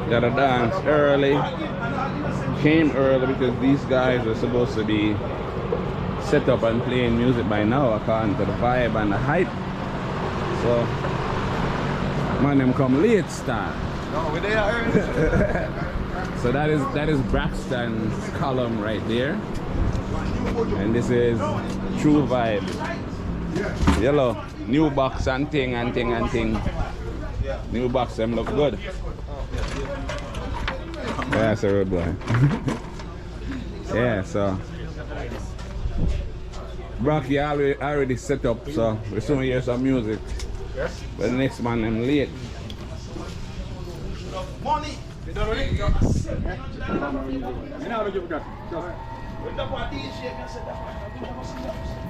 Gotta dance early. Came early because these guys were supposed to be set up and playing music by now according to the vibe and the hype. So man, them come late start. No, we're there early. So that is Braxton's column right there. And this is True Vibe. Yellow, new box and thing and thing and thing. New box, them look good. Yeah, that's a road boy. Yeah, so Brock, you already set up, so we soon hear some music. Yes. But the next man, I'm late. Money.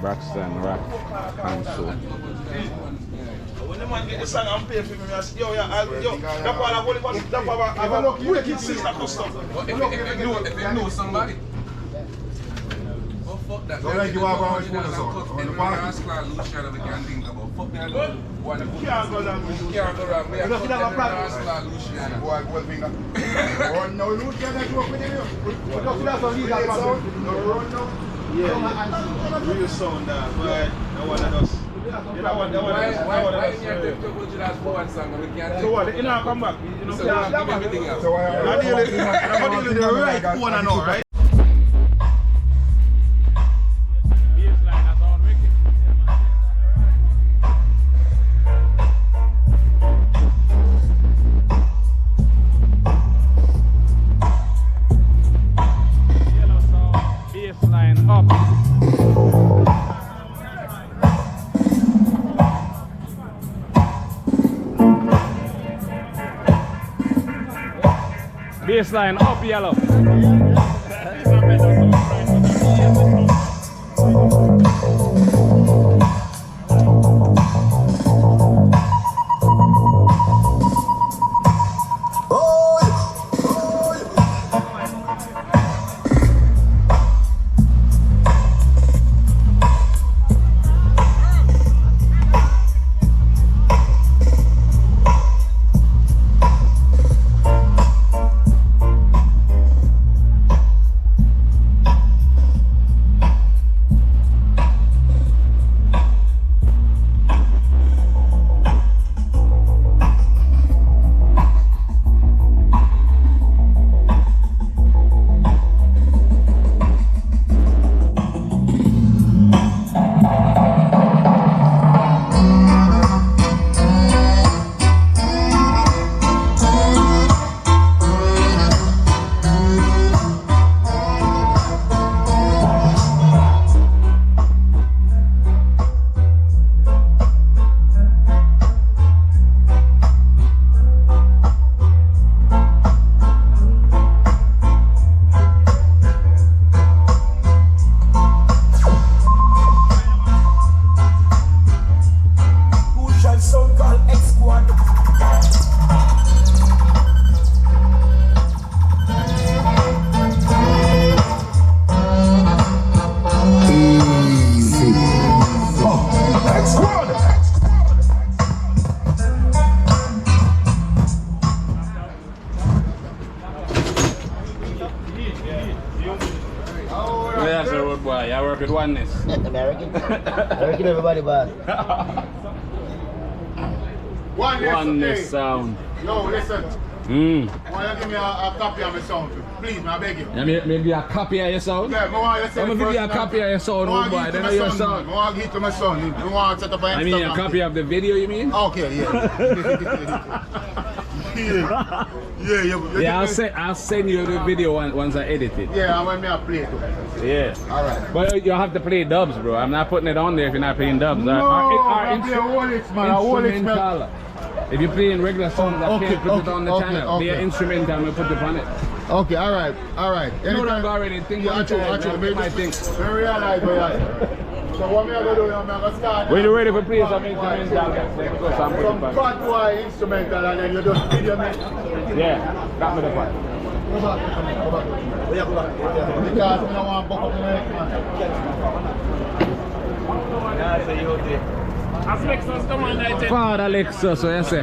Braxton, Rock, and so. When the man get the song and pay for me, I say, yo, that's why I have a wicked sister custom. If you know somebody. Fuck that. So like you are going to the song. And the last class, Luciano, we can't think about. Fuck that. One of Can't go down with you. can't go wrong. We are fucking last class, Luciano. Boy, gold finger. Run now, Luciano, you up with him. Run now. Yeah, real sound that, but no one of us. You know what? Why you have to go to that one song and we can't So what? You know, come back. You know, so give everything else. So I'm dealing with the right corner now, right? Baseline up, yellow. That's a road boy. I work with Oneness. American everybody bad. Oneness sound. Yo, listen. Why you give me a copy of my sound? Please, I beg you. Yeah, maybe a copy of your sound? Yeah, I want you to I'm going to give you a copy of your sound, road boy. Then your sound. I want to give it to my son. I want to set up an Instagram. I mean a copy of the video, you mean? Okay, yeah. Yeah, I'll send you the video once I edit it. Yeah, I want me to play it. Yeah. Alright. But you'll have to play dubs, bro. I'm not putting it on there if you're not playing dubs. No, I play Oneness, man. Instrumental. If you're playing regular songs, I can't put it on the channel. Okay. They're instrumental, I'm going to put it on it. Okay, alright. You know that already. Think yeah, actually, I think. I realize so what me I go do, I'm going to start. When you're ready for play some instrumental, some bad boy instrumental and then you just video me. Yeah, got me the part. Go back. Because I don't want to buck up my neck, man. Father Lexus, so you say?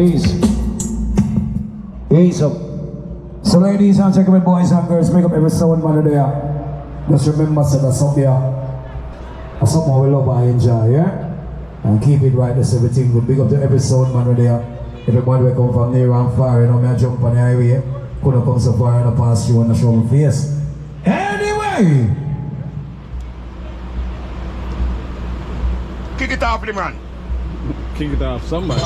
Ease. Ease up. So ladies and gentlemen, boys and girls, make up every sound man there. Just remember so that's up there. That's something we love and enjoy, yeah? And keep it right, that's everything good. Big up to every sound man there. Everybody will come from near and far, you know, me I jump on the highway. Couldn't come so far and I pass you and I show my face. Anyway! Kick it off, man. Kick it off somebody.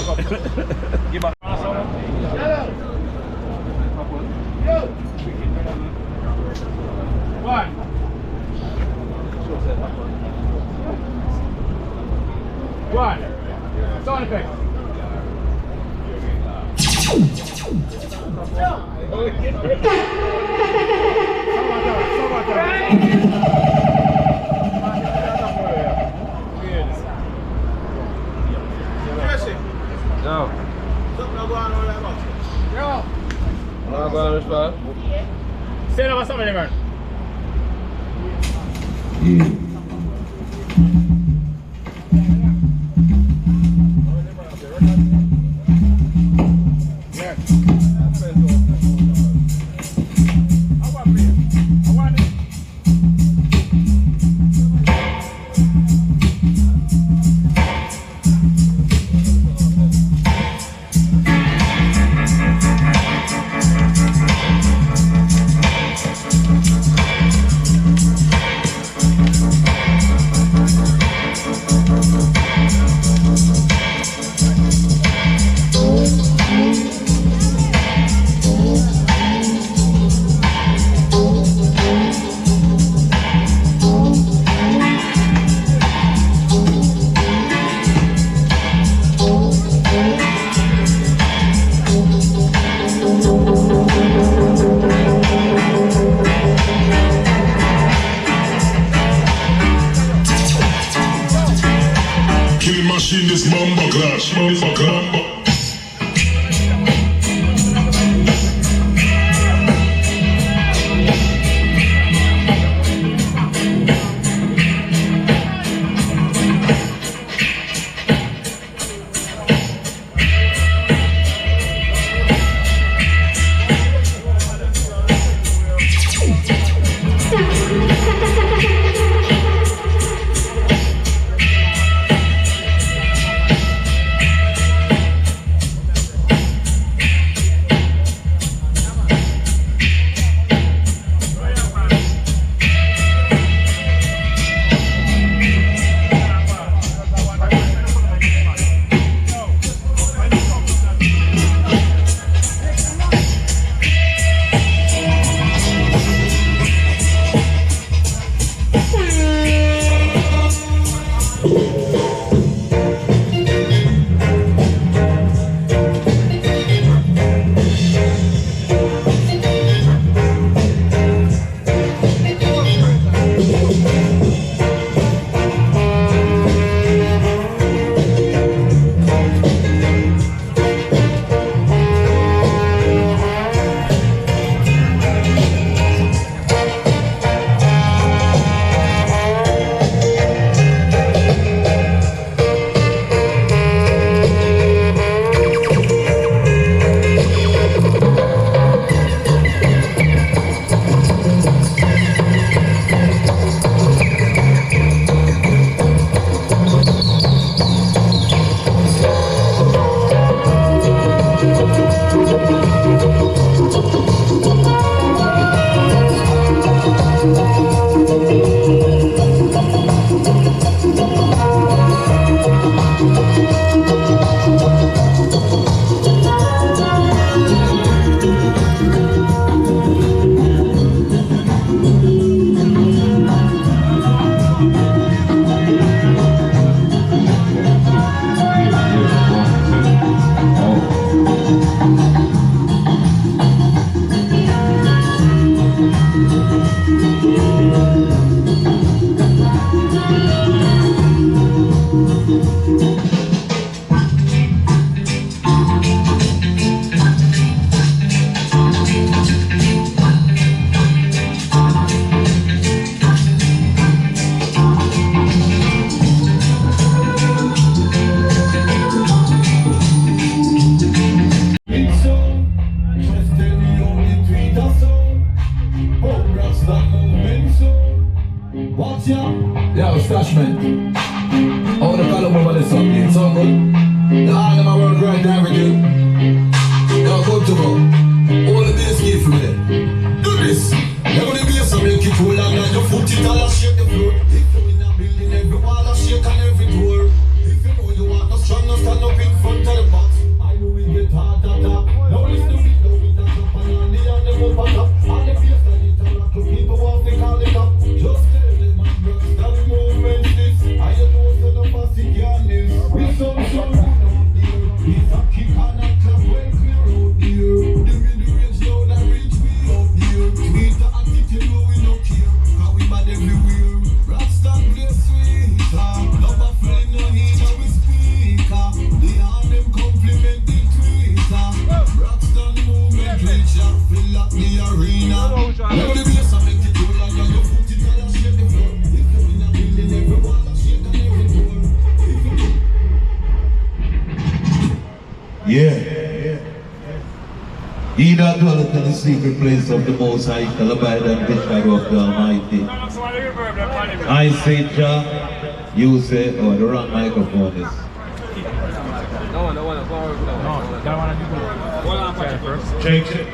One. Sound effect. No. Not going to respond. Say no, somebody, man. Machine this mamba clash, mamba clash. All them a work right and everything. Now come to go. All the bass give for me. Do this. Never the bass and make it cool and then you foot it all and shake the floor. If you in a building, every wall and shake and every door. If you know you want no strong, no stand up in front of the box. I know we get hard at that. Now listen to it, now we dance up and the move back up. All the bass and it and rock, people want to call it up. Just tell them man, Braxton movement this. I know so the plastic yarn this. We so good up there. It's a kick and a clap when clear out there. The mid-range now that reach we up there. Tweet the attitude no we no care. Cause we bad everywhere. Braxton play sweeter. Love a friend no hear we speaker. They all them compliment the tweeter. Braxton movement reach out, fill up the arena. Now the bass and make it roll and you put it all and shake the floor. If you in a building, every wall and shake and every door. Yeah. He that dwelleth in the secret place of the Most High shall abide under the shadow of the Almighty. I say Jah, you say, oh, the wrong microphone is. Check it.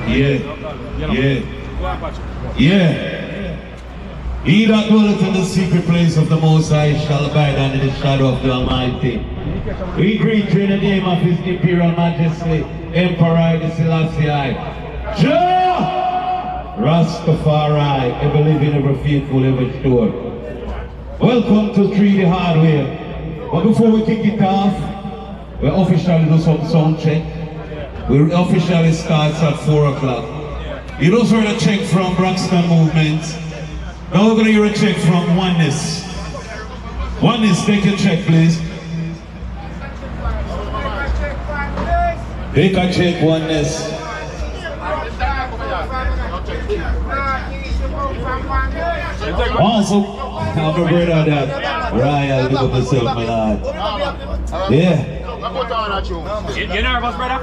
Yeah. He that dwelleth in the secret place of the Most High shall abide under the shadow of the Almighty. We greet you in the name of His Imperial Majesty, Emperor Haile Selassie. Jah! Rastafari, ever living, ever faithful, ever sure. Welcome to 3D Hardware. But before we kick it off, we officially do some sound check. We officially start at 4 o'clock. You just heard a check from Braxton Movement. Now we're going to hear a check from Oneness. Oneness, take a check, please. Take a check, Oneness. Also, I'm a brother of that. Ryan, look up yourself, my lad. Yeah. You nervous, brother?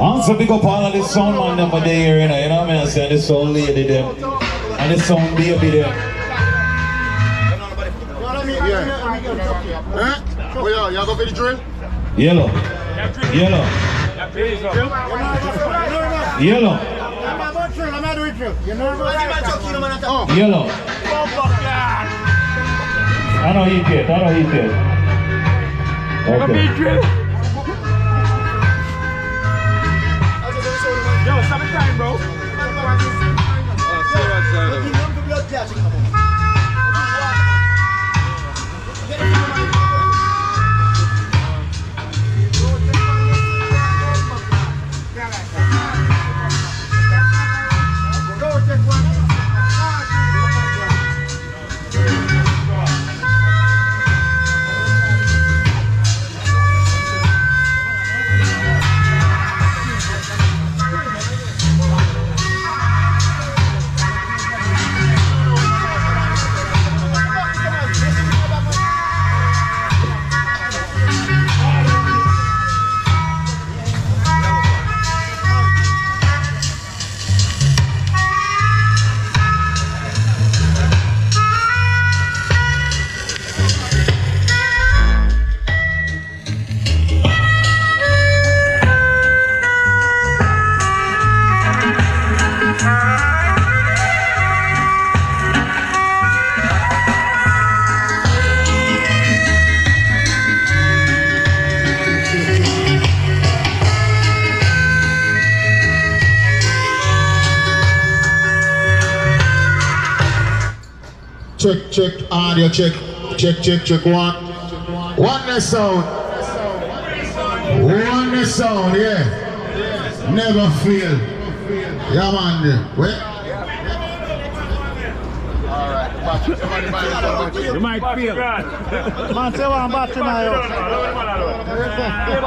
Also, pick up all of the sound man them there, you know what I mean? I say, the sound lady them. And the sound baby there. Well, you go for the drill? Yellow. Yellow. Yellow. Yellow. I don't eat it. I don't eat it. Okay. Yo, stop the time, bro. Check, audio check, check, one. Oneness sound. Oneness sound, yeah. Never fail. Yeah, man. Wait. You might feel. Man, say one battery now.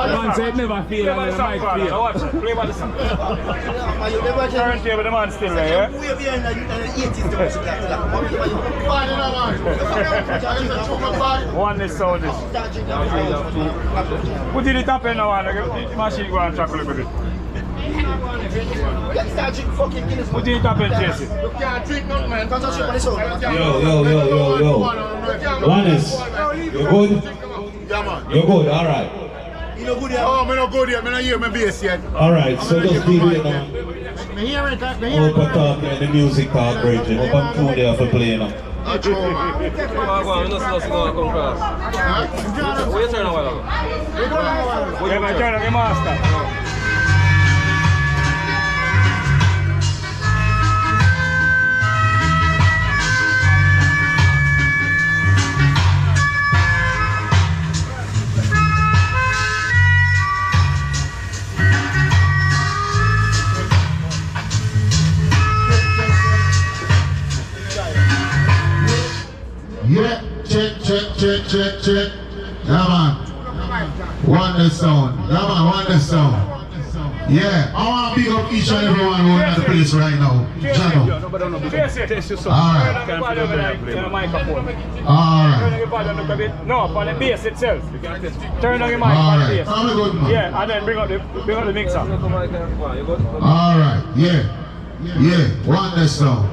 Man, say it never feel and you might feel. Watch, play by the song. Turntable, the man still there, yeah? Oneness sound is. Put in the top end now and the machine go and track a little bit. Put in the top end, Jesse. Yo. Oneness, you good? Yeah, man. You're good, alright. You no good yet? Oh, me no good yet. Me no hear my bass yet. Alright, so just leave it now. Me hear it. Me hear it. Open talk and the music talk bridging. Open through there for playing now. That's true, man. What you turn on? What you turn on your master? Yeah, check. Yeah, man. Oneness sound. Yeah, man, Oneness sound. Yeah, I want to pick up each and every one who is at the place right now. Channel. Alright. No, for the bass itself. Turn on your mic for the bass. Yeah, and then bring up the mixer. Alright, yeah. Oneness sound.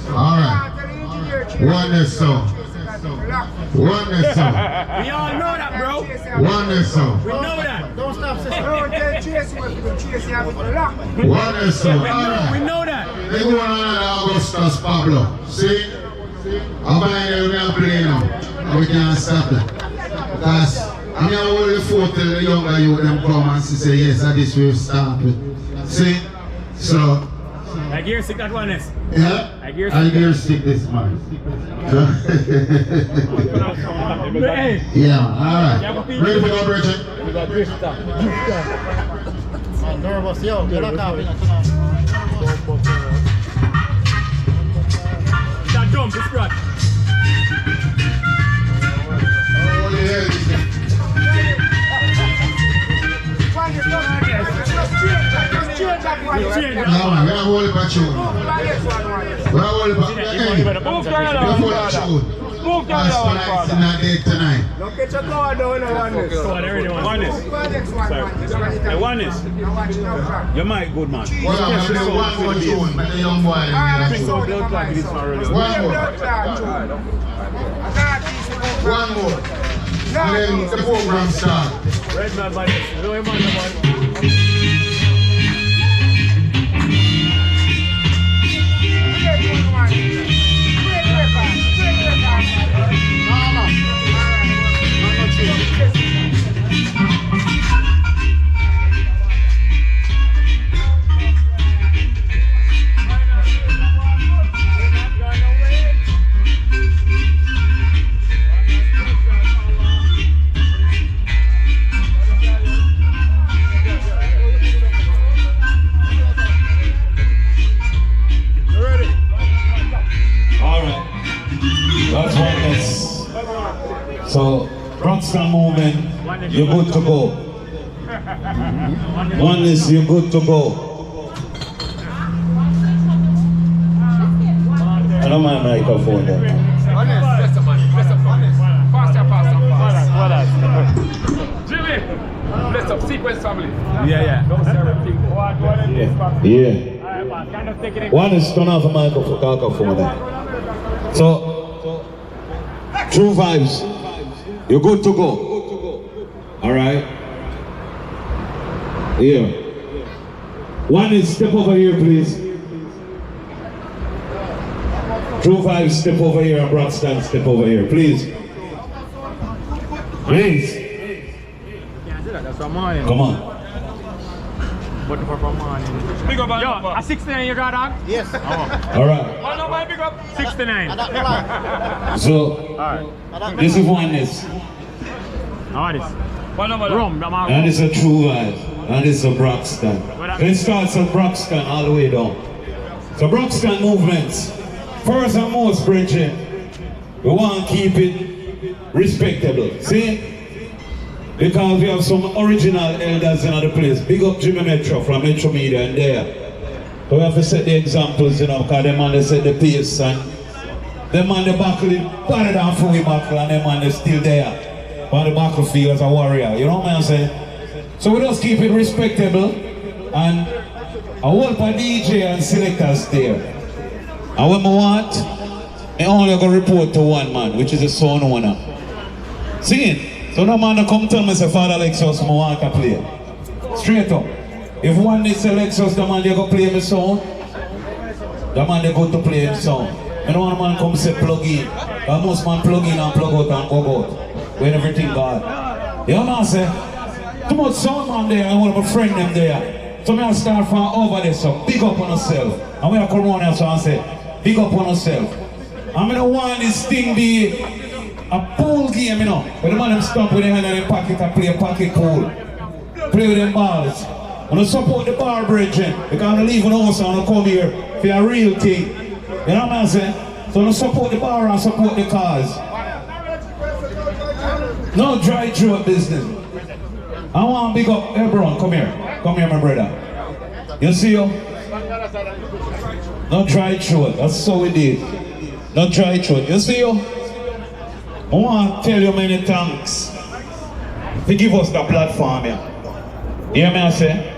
Alright. Oneness sound. Oneness sound. We all know that, bro. Oneness sound. We know that. Don't stop saying. Oneness sound. Alright. We know that. They go on Augustus Pablo. See? I'm buying them now play now. And we can't stop it. Because I'm going to hold the fort till the younger youth them come and say yes, and this will start with. See? So. I gear stick that Oneness. Yeah? I gear stick this man. Yeah, alright. Ready for the operation? I'm nervous, yo. You're not having it. That drum, this scratch. Oh, yeah. Yeah, man, we're holding back tune. We're holding back. Move down. Not dead tonight. Don't get your car down on Oneness. Oneness. Your mic, good man. Well, I'm going to do one more tune, but the young boy. One more. And then the program starts. Red man, buddy. Really man, buddy. So, Braxton movement, you're good to go. Oneness, you're good to go. I don't mind microphone there. Jimmy, bless up, sequence family. Yeah. Oneness, turn off the microphone there. So, true vibes. You're good to go. Alright? Here. Oneness, step over here, please. True vibes, step over here, and Braxton, step over here, please. Please. Come on. Big up, yo, a 69 you got on? Yes. Alright. One of my big up. 69. So, this is Oneness. And it's a true vibe. And it's a Braxton. It starts at Braxton all the way down. So Braxton movements. First and most, Bridget, we want to keep it respectable. See? Because we have some original elders in the place. Big up Jimmy Metro from Metro Media and there. So we have to set the examples, you know, because them man they set the pace and them man they buckle it better than fully buckle and them man they still there on the battlefield as a warrior. You know what I'm saying? So we just keep it respectable and I want a DJ and selectors there. And when we want, I only go report to one man, which is a sound owner. Sing it. So no man come tell me say Father Lexus I want to play. Straight up. If one day say Lexus, the man they go play me song, the man they go to play him song. I don't want a man come say plug in. Most man plug in and plug out and go out. When everything gone. You know what I'm saying? Too much sound man there and one of my friends them there. So me I start from over there, so big up on yourself. And when I come around here so I say, big up on yourself. I don't want this thing be a pool game, you know. But the man them stop with their hand in their pocket and play a pocket pool. Play with them balls. And I support the bar brethren. Because I leave an house and I come here for a real thing. You know what I'm saying? So I support the bar and support the cars. No dry throat business. I want to big up Hebron. Come here. Come here, my brother. You see you? No dry throat. That's so we did. No dry throat. You see you? I want to tell you many thanks for give us the platform here. You hear me I say?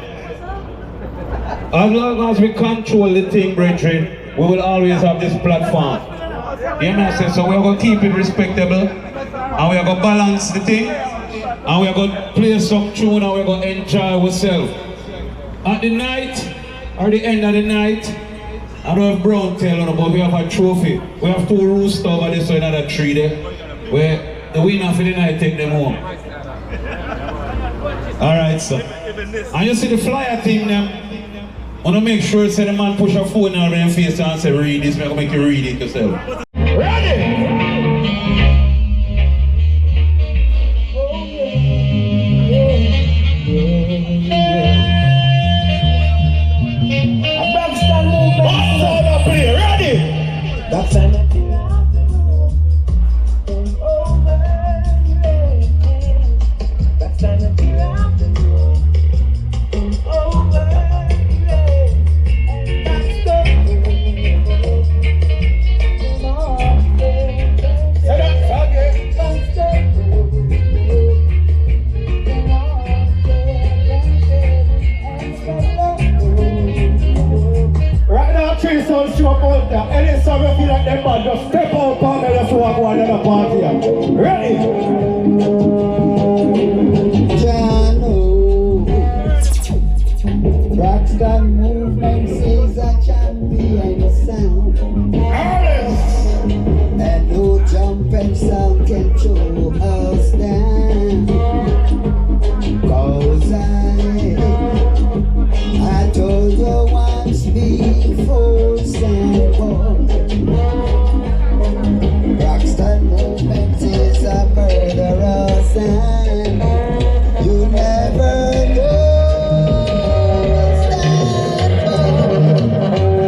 As long as we control the thing, brethren, we will always have this platform. You hear me I say? So we're going to keep it respectable. And we're going to balance the thing. And we're going to play some tune and we're going to enjoy ourselves. At the night, or the end of the night, I don't have brown tail on it, but we have a trophy. We have 2 roosters over there, so another 3 there. Where the winner for the night take them home. Alright, so. And you see the flyer thing them. I want to make sure say the man push a phone out of your face and say read this, I'm going to make you read it yourself. Ready? That's it. Any song you feel like them bad, just step out and let's walk one another party. Ready? Jano, Braxton movement is a champion sound. And no jumping sound can throw us down. Cause I told you once before, Braxton movement is a murderous and you never know.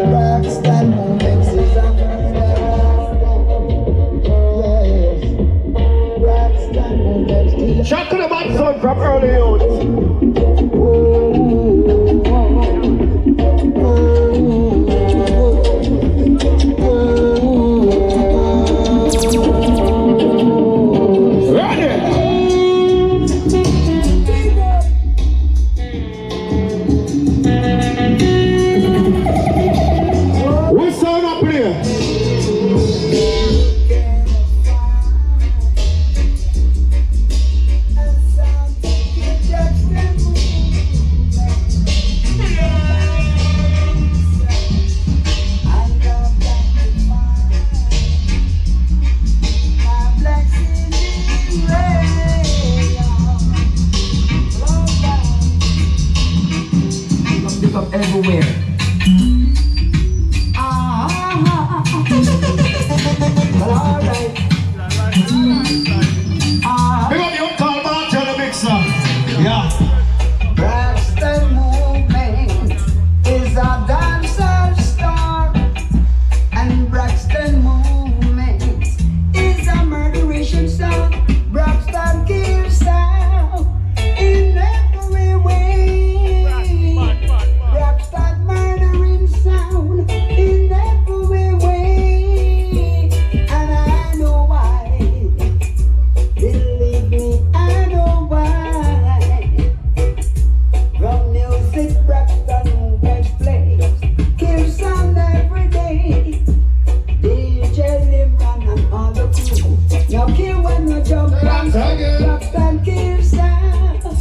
Braxton movement is a murderous. Braxton movement is a Shout to the bad son from early youth.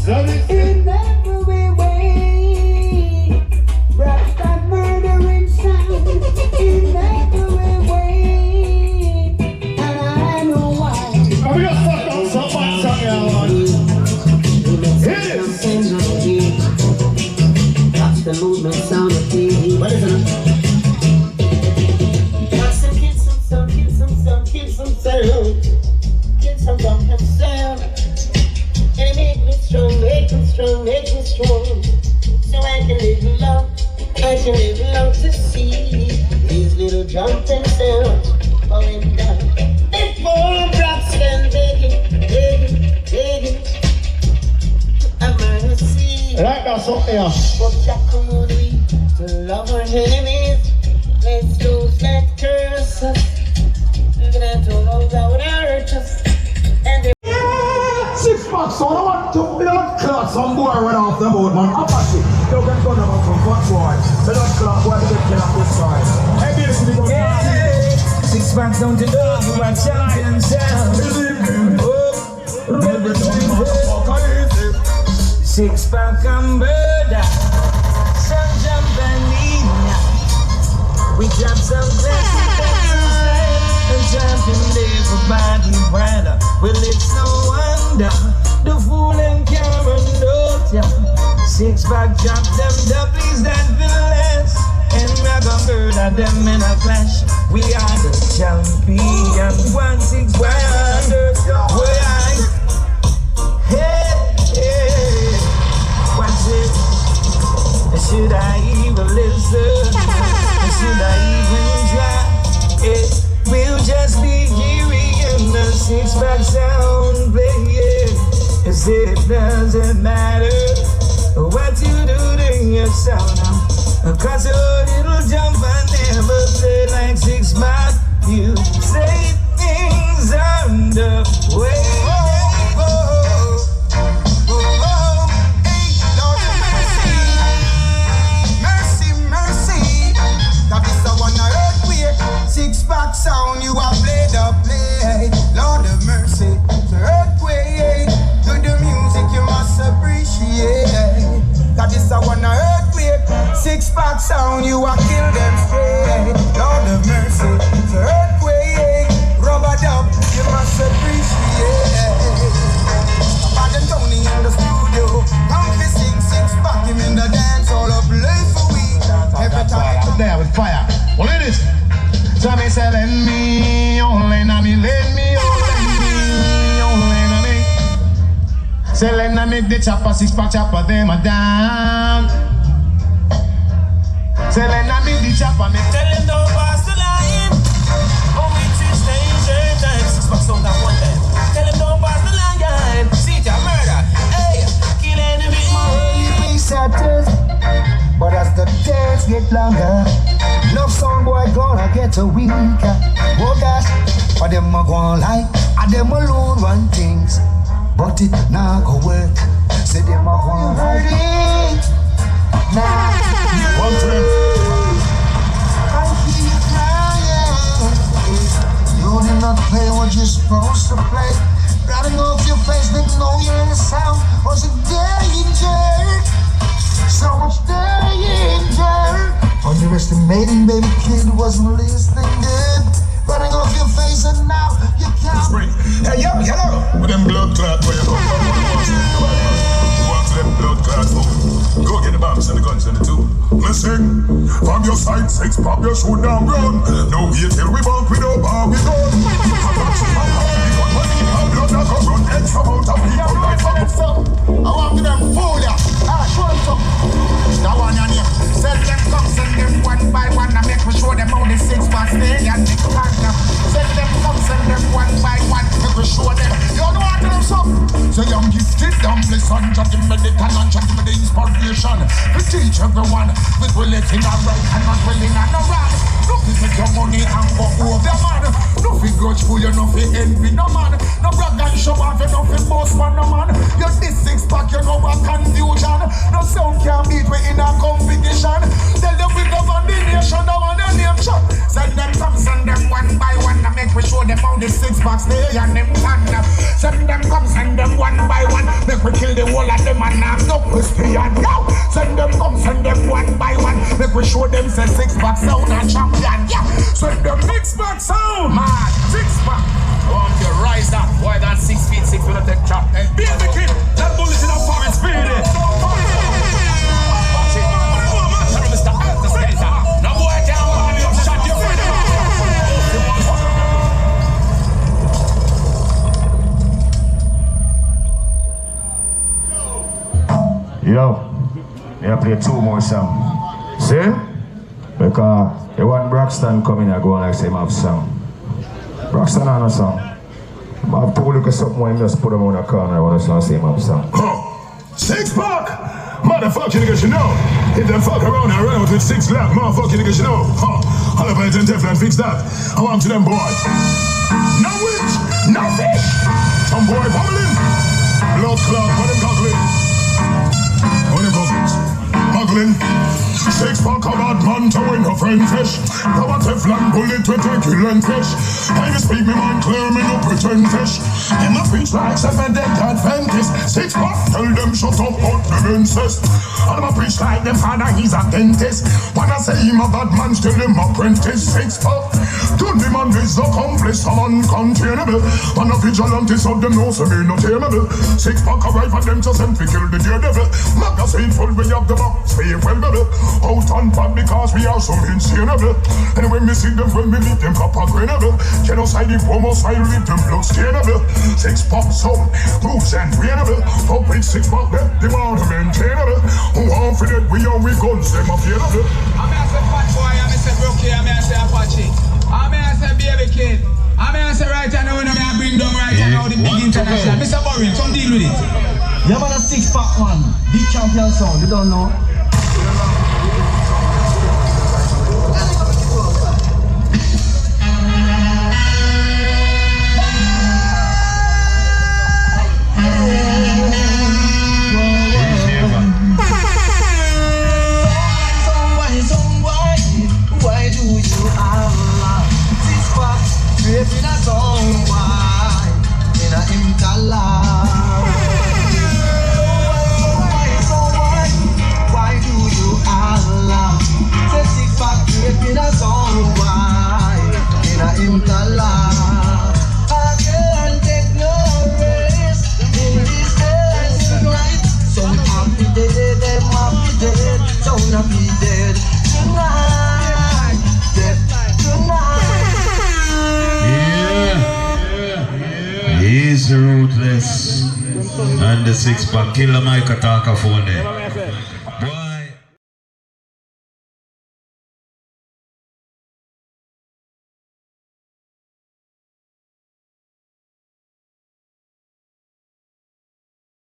In every way, Braxton murdering sound. In every way, and I know why. I'm gonna fuck up some bad song here, Hit it! That's the movement sound of the. What is it? Kill some sound. Kill some fucking sound. And make me strong, make me strong, make me strong. So I can live long, I can live long to see these little jumping sounds falling down. Before Braxton begging, begging, begging have mercy. Like that song here. But Jack, come on, we to love our enemies. Let's do that curse us. We're gonna do all that hurt us. And they 6 packs, so I want to blood clot some boy run off the boat, man. Apache, you can go down from fat boy. Blood clot boy, they get off this side. Hey, basically, go down. 6 packs down to the dog, you are champion sound. Six pack and murder, some jump and lean. We drop some classic and jump in there for body brother. Well, it's no wonder the fool and Cameron don't ya. 6 pack drop them doublies that feel less, and we're gonna murder them in a flash. We are the champion. 1-6 wonders. Hey, what's it? Should I even listen? Should I even try? It will just be hearing the 6 pack sound playing. As it doesn't matter what you do to your sound. Cause your little jump I never play like 6 pack. You say things underway. Sound you have played up play, Lord of mercy, the earthquake. To the music you must appreciate. That is a one earthquake. 6 pack sound you have killed them straight. Lord of mercy, the earthquake. Rubber dub you must appreciate. Bad and Tony in the studio, come to sing 6 pack him in the dance all up play for we. Every time there with fire. Well, it is. So me say let me, only na me, let me, only na me. Say let na make the chopper, 6 pack chopper, them a down. Say let na make the chopper, me tell them don't pass the line. Only 2 stages, time 6 pack sound at one time. Tell them don't pass the line. See it a murder, hey, kill enemy. Only researchers, but as the days get longer, love sound boy gonna get a weaker. Oh gosh, for them a gonna lie, and them alone want things, but it not go work. Say them a gonna hurt it. Nah, one to them. I keep crying. You did not play what you're supposed to play. Running off your face, they know you're in the sound. Was it danger? So much danger. Underestimating baby kid wasn't listening good. Running off your face and now you can't. Hey yo, hello. With them blood clot where you come from. Want them blood clot from. Go get the bombs and the guns and the two. Listen, from your side 6 pop your shoot down run. No wait till we bump with up how we run. Blood that come run X amount of people like I want to them fool ya. Show them some. That one on here. Send them come, send them one by one. I make me show them how the 6 pack stay and the partner. Send them come, send them one by one. Make me show them. You don't want to them some. So young gifted, don't listen. Just give me the talent, just give me the inspiration. We teach everyone. With willing and right and not willing and no wrong. Don't take your money and go over man. No fi grudgeful, you no fi envy no man. No brag and show off, you no fi boast man no man. You this 6 pack, you know a confusion. No sound can beat we in a competition. Tell them we govern the nation, no one a name shot. Send them come, send them one by one. I make we show them out the 6 packs there and them can. Send them come, send them one by one. Make we kill the whole of them and have no question. Yo, send them come, send them one by one. Make we show them say 6 pack sound and champion. Yeah, send them 6 pack sound. Man, 6 pack. Want you rise up, boy, that 6 feet 6 with a tech chop. Be the kid, that bullet in a forest speed. Now boy, down, shut your Yo, I play 2 more songs. See? Because the one Braxton coming here going like say him have song. Braxton on a song. I have to look at something when just put them on the corner. I want to say him have song. 6 pack! Motherfucking niggas, you know. If them fuck around and run out with 6 lap, motherfucking niggas, you know. All of it and Teflon fix that. I want to them boy. No witch, no fish. Some boy bubbling. Blood clot, what them goggling? What them goggling? 6 pack of bad man to win a friend fish. Now a Teflon bullet with a kill and fish. I just speak me mind clear, me no pretend fish. In my preach like 7 dead Adventist. 6 pack, tell them shut up out them incest. And I preach like them father, he's a dentist. When I say him a bad man, still him apprentice. 6 pack, to the man is accomplice, I'm uncontainable. And a vigilante, so them know so me not tameable. 6 pack arrive at them to send to kill the dear devil. Magazine full, we have the box, stay well better. Out on pad because we are so insanable. And when we see them, when we meet them, papa grenable. Genocide, homicide, leave them blood stainable. 6 pack sound, moves and rainable. Public 6 pack, them are maintainable. Who are for that, we are with guns, them are fearable. I'm a say fat boy, I'm a say Brookie, I'm a say Apache. I'm a say baby kid. I'm a say right now, when I'm a bring them right now, the big international. Mr. Boring, come deal with it. You have a 6 pack man, big champion sound, you don't know? Creating a song, why in a impala? Why do you Allah? Say 6 pack, creating a song, why in a impala? I can't take no risk in this days night. Some happy dead, them happy dead, some happy dead tonight, dead tonight. He's ruthless. And the 6 pack killer Mike attack phone there.